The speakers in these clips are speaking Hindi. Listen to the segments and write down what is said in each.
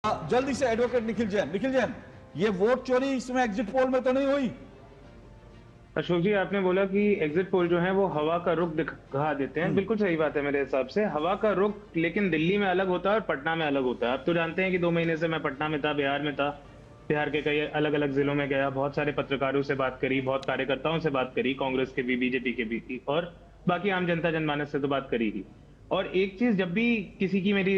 जल्दी से एडवोकेट निखिल जैन, ये वोट चोरी इसमें एग्जिट पोल में तो नहीं हुई? अशोक जी, आपने बोला कि एग्जिट पोल जो है वो हवा का रुख दिखा देते हैं। बिल्कुल सही बात है मेरे हिसाब से। हवा का रुख लेकिन दिल्ली में अलग होता है और पटना में अलग होता है। आप तो जानते हैं कि 2 महीने से मैं पटना में था, बिहार में था। बिहार के कई अलग अलग जिलों में गया, बहुत सारे पत्रकारों से बात करी, बहुत कार्यकर्ताओं से बात करी, कांग्रेस के भी, बीजेपी के भी, और बाकी आम जनता जनमानस से तो बात करी ही। और एक चीज, जब भी किसी की मेरी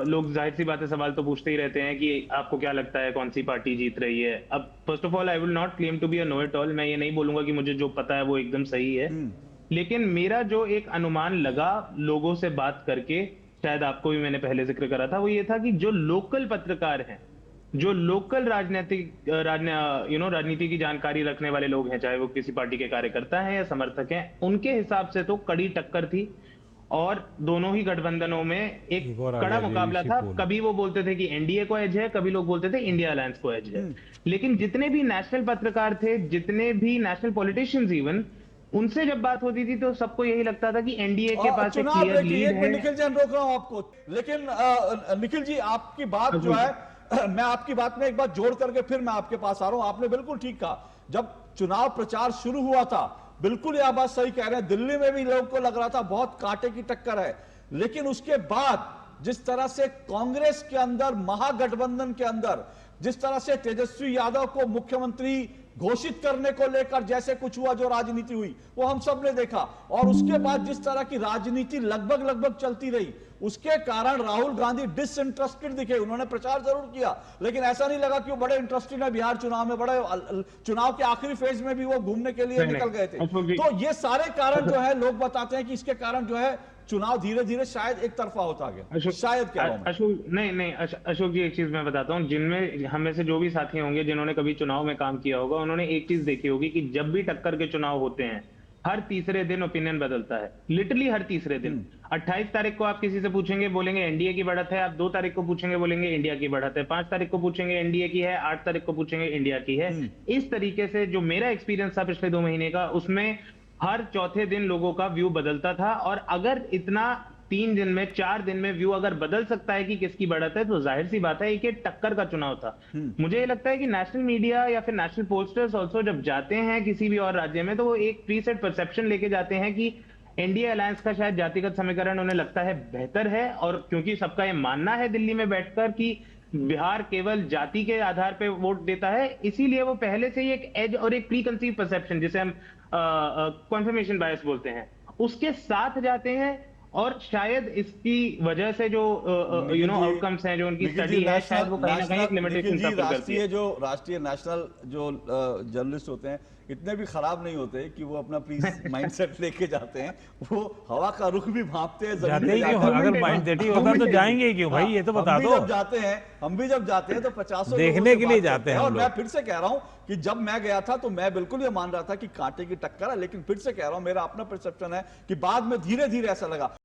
लोग जाहिर सी बात है सवाल तो पूछते ही रहते हैं कि आपको क्या लगता है कौन सी पार्टी जीत रही है। अब first of all I will not claim to be a know it all. मैं ये नहीं बोलूंगा कि मुझे जो पता है वो एकदम सही है, लेकिन मेरा जो एक अनुमान लगा लोगों से बात करके, शायद आपको भी मैंने पहले जिक्र करा था, वो ये था कि जो लोकल पत्रकार हैं, जो लोकल राजनीति की जानकारी रखने वाले लोग हैं, चाहे वो किसी पार्टी के कार्यकर्ता हैं या समर्थक हैं, उनके हिसाब से तो कड़ी टक्कर थी। और दोनों ही गठबंधनों में एक कड़ा मुकाबला था। कभी वो बोलते थे कि एनडीए को एज है, कभी लोग बोलते थे इंडिया अलायंस को एज है। लेकिन जितने भी नेशनल पत्रकार थे, जितने भी नेशनल पॉलिटिशियंस इवन, उनसे जब बात होती थी तो सबको यही लगता था कि एनडीए के पास एक क्लियर लीड है। निखिल जैन, रोक रहा हूं आपको, लेकिन निखिल जी आपकी बात जो है, मैं आपकी बात में एक बात जोड़ करके फिर मैं आपके पास आ रहा हूं। आपने बिल्कुल ठीक कहा, जब चुनाव प्रचार शुरू हुआ था, बिल्कुल यह बात सही कह रहे हैं, दिल्ली में भी लोगों को लग रहा था बहुत कांटे की टक्कर है। लेकिन उसके बाद जिस तरह से कांग्रेस के अंदर, महागठबंधन के अंदर जिस तरह से तेजस्वी यादव को मुख्यमंत्री घोषित करने को लेकर जैसे कुछ हुआ, जो राजनीति हुई वो हम सब ने देखा, और उसके बाद जिस तरह की राजनीति लगभग चलती रही, उसके कारण राहुल गांधी डिसइंटरेस्टेड दिखे। उन्होंने प्रचार जरूर किया, लेकिन ऐसा नहीं लगा कि वो बड़े इंटरेस्टेड है बिहार चुनाव में। बड़े चुनाव के आखिरी फेज में भी वो घूमने के लिए निकल गए थे। तो ये सारे कारण जो है लोग बताते हैं कि इसके कारण जो है चुनाव धीरे धीरे शायद एक तरफा होता गया। शायद क्या अशोक, नहीं अशोक जी, एक चीज मैं बताता हूँ। जिनमें हम में से जो भी साथी होंगे जिन्होंने कभी चुनाव में काम किया होगा, उन्होंने एक चीज देखी होगी कि जब भी टक्कर के चुनाव होते हैं, हर तीसरे दिन ओपिनियन बदलता है। लिटरली हर तीसरे दिन। 28 तारीख को आप किसी से पूछेंगे, बोलेंगे एनडीए की बढ़त है। आप 2 तारीख को पूछेंगे, बोलेंगे इंडिया की बढ़त है। 5 तारीख को पूछेंगे, एनडीए की है। 8 तारीख को पूछेंगे, इंडिया की है। इस तरीके से जो मेरा एक्सपीरियंस था पिछले 2 महीने का, उसमें हर चौथे दिन लोगों का व्यू बदलता था। और अगर इतना 3 दिन में, 4 दिन में व्यू अगर बदल सकता है कि किसकी बढ़त है, तो जाहिर सी बात है कि टक्कर का चुनाव था। मुझे ये लगता है कि नेशनल मीडिया या फिर नेशनल पोस्टर्स ऑल्सो जब जाते हैं किसी भी और राज्य में, तो वो एक प्रीसेट परसेप्शन लेके जाते हैं कि एनडीए अलायंस का शायद जातिगत समीकरण उन्हें लगता है बेहतर है। और क्योंकि सबका ये मानना है दिल्ली में बैठकर कि बिहार केवल जाति के आधार पर वोट देता है, इसीलिए वो पहले से ही एक एज और एक प्री कंसीव परसेप्शन, जिसे हम कॉन्फर्मेशन बायस बोलते हैं, उसके साथ जाते हैं। और शायद इसकी वजह से जो आउटकम्स हैं, जो उनकी स्टडी है, शायद वो कहीं ना कहीं एक लिमिटेशन करती है। राष्ट्रीय नेशनल जो जर्नलिस्ट होते हैं, इतने भी खराब नहीं होते कि वो अपना प्री माइंडसेट लेके जाते हैं। वो हवा का रुख भी भांपते हैं। अगर माइंडसेट ही होता तो जाएंगे क्यों भाई, ये तो बता दो। हम भी जब जाते हैं तो 50 देखने के लिए जाते हैं। और मैं फिर से कह रहा हूं कि जब मैं गया था तो मैं बिल्कुल ये मान रहा था कि कांटे की टक्कर है, लेकिन फिर से कह रहा हूं, मेरा अपना परसेप्शन है कि बाद में धीरे धीरे ऐसा लगा।